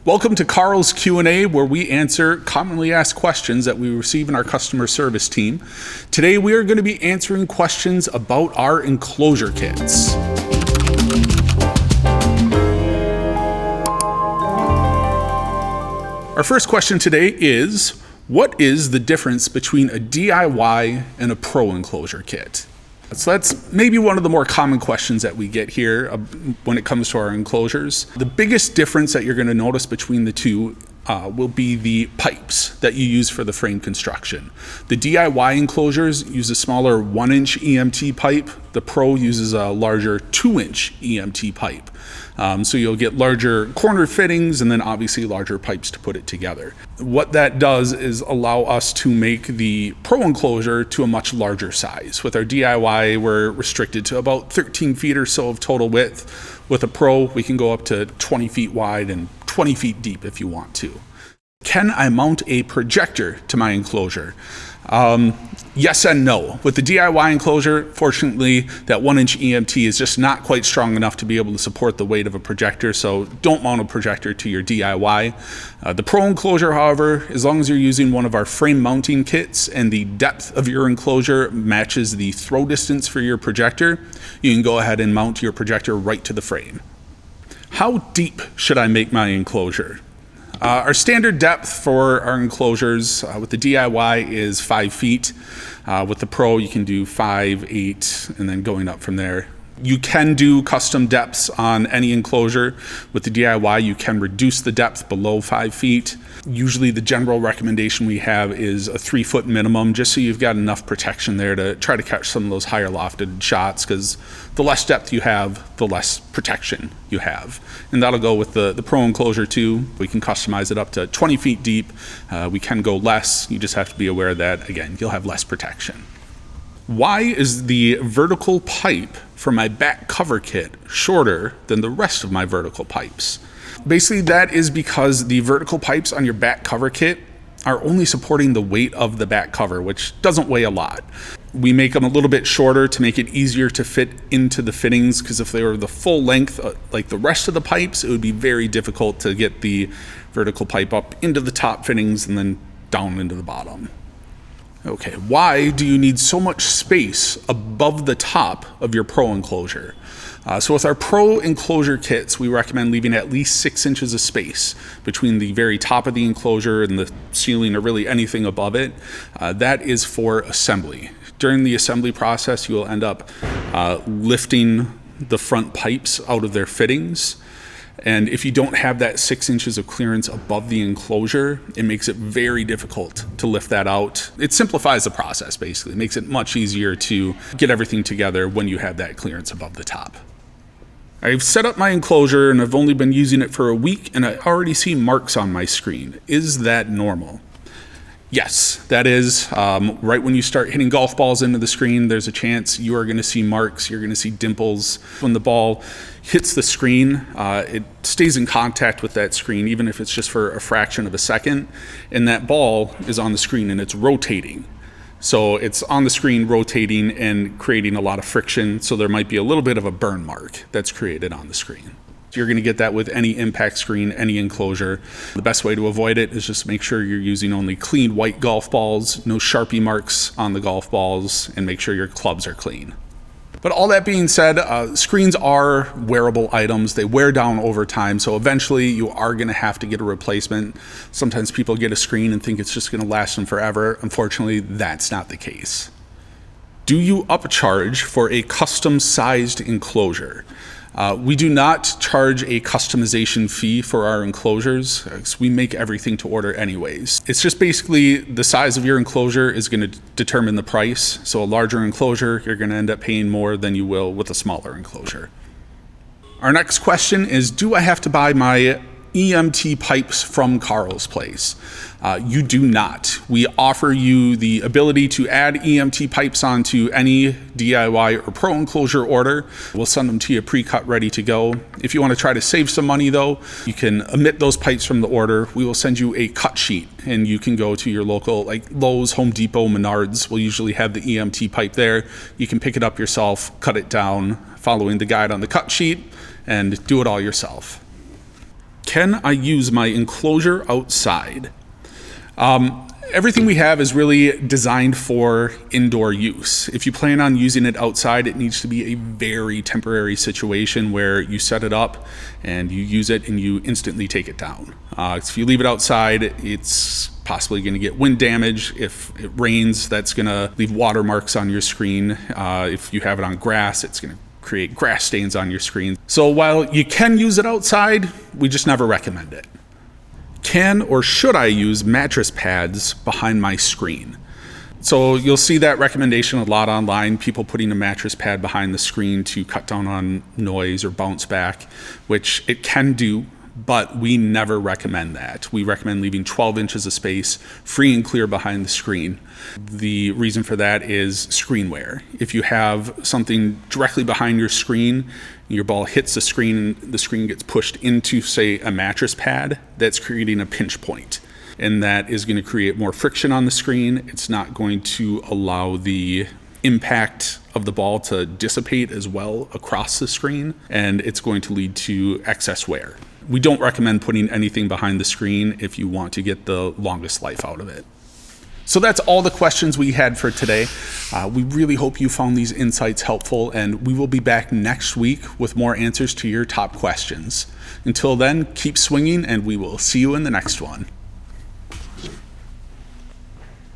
Welcome to Carl's Q&A, where we answer commonly asked questions that we receive in our customer service team. Today we are going to be answering questions about our enclosure kits. Our first question today is, what is the difference between a DIY and a pro enclosure kit? So that's maybe one of the more common questions that we get here when it comes to our enclosures. The biggest difference that you're going to notice between the two will be the pipes that you use for the frame construction. The DIY enclosures use a smaller 1-inch EMT pipe. The Pro uses a larger 2-inch EMT pipe. So you'll get larger corner fittings and then obviously larger pipes to put it together. What that does is allow us to make the Pro enclosure to a much larger size. With our DIY, we're restricted to about 13 feet or so of total width. With a Pro, we can go up to 20 feet wide and 20 feet deep if you want to. Can I mount a projector to my enclosure? Yes and no. With the DIY enclosure, fortunately, that 1-inch EMT is just not quite strong enough to be able to support the weight of a projector, so don't mount a projector to your DIY. The Pro enclosure, however, as long as you're using one of our frame mounting kits and the depth of your enclosure matches the throw distance for your projector, you can go ahead and mount your projector right to the frame. How deep should I make my enclosure? Our standard depth for our enclosures with the DIY is 5 feet. With the Pro, you can do 5, 8, and then going up from there. You can do custom depths on any enclosure. With the DIY, you can reduce the depth below 5 feet. Usually the general recommendation we have is a 3-foot minimum, just so you've got enough protection there to try to catch some of those higher lofted shots, because the less depth you have, the less protection you have. And that'll go with the Pro enclosure too. We can customize it up to 20 feet deep. We can go less. You just have to be aware that, again, you'll have less protection. Why is the vertical pipe for my back cover kit shorter than the rest of my vertical pipes? Basically, that is because the vertical pipes on your back cover kit are only supporting the weight of the back cover, which doesn't weigh a lot. We make them a little bit shorter to make it easier to fit into the fittings, because if they were the full length like the rest of the pipes, it would be very difficult to get the vertical pipe up into the top fittings and then down into the bottom. Okay, why do you need so much space above the top of your Pro enclosure? So with our Pro enclosure kits, we recommend leaving at least 6 inches of space between the very top of the enclosure and the ceiling, or really anything above it. That is for assembly. During the assembly process, you will end up lifting the front pipes out of their fittings. And if you don't have that 6 inches of clearance above the enclosure, it makes it very difficult to lift that out. It simplifies the process, basically. It makes it much easier to get everything together when you have that clearance above the top. I've set up my enclosure and I've only been using it for a week, and I already see marks on my screen. Is that normal? Yes, that is. Right when you start hitting golf balls into the screen, there's a chance you are going to see marks, you're going to see dimples. When the ball hits the screen, it stays in contact with that screen, even if it's just for a fraction of a second, and that ball is on the screen and it's rotating. So it's on the screen rotating and creating a lot of friction, so there might be a little bit of a burn mark that's created on the screen. You're going to get that with any impact screen, any enclosure. The best way to avoid it is just make sure you're using only clean white golf balls, no Sharpie marks on the golf balls, and make sure your clubs are clean. But all that being said, screens are wearable items. They wear down over time, so eventually you are going to have to get a replacement. Sometimes people get a screen and think it's just going to last them forever. Unfortunately, that's not the case. Do you upcharge for a custom-sized enclosure? We do not charge a customization fee for our enclosures, because we make everything to order anyways. It's just basically the size of your enclosure is going to determine the price. So a larger enclosure, you're going to end up paying more than you will with a smaller enclosure. Our next question is, do I have to buy my EMT pipes from Carl's place? You do not. We offer you the ability to add EMT pipes onto any DIY or Pro enclosure order. We'll send them to you pre-cut, ready to go. If you want to try to save some money though, you can omit those pipes from the order. We will send you a cut sheet, and you can go to your local, like Lowe's, Home Depot, Menards. We'll usually have the EMT pipe there. You can pick it up yourself, cut it down, following the guide on the cut sheet, and do it all yourself. Can I use my enclosure outside? Everything we have is really designed for indoor use. If you plan on using it outside, it needs to be a very temporary situation where you set it up and you use it and you instantly take it down. If you leave it outside, it's possibly going to get wind damage. If it rains, that's going to leave watermarks on your screen. If you have it on grass, it's going to create grass stains on your screen. So while you can use it outside, we just never recommend it. Can or should I use mattress pads behind my screen? So you'll see that recommendation a lot online, people putting a mattress pad behind the screen to cut down on noise or bounce back, which it can do, but we never recommend that. We recommend leaving 12 inches of space free and clear behind the screen. The reason for that is screen wear. If you have something directly behind your screen, your ball hits the screen and the screen gets pushed into, say, a mattress pad, that's creating a pinch point. And that is going to create more friction on the screen. It's not going to allow the impact of the ball to dissipate as well across the screen, and it's going to lead to excess wear. We don't recommend putting anything behind the screen if you want to get the longest life out of it. So that's all the questions we had for today. We really hope you found these insights helpful, and we will be back next week with more answers to your top questions. Until then, keep swinging, and we will see you in the next one.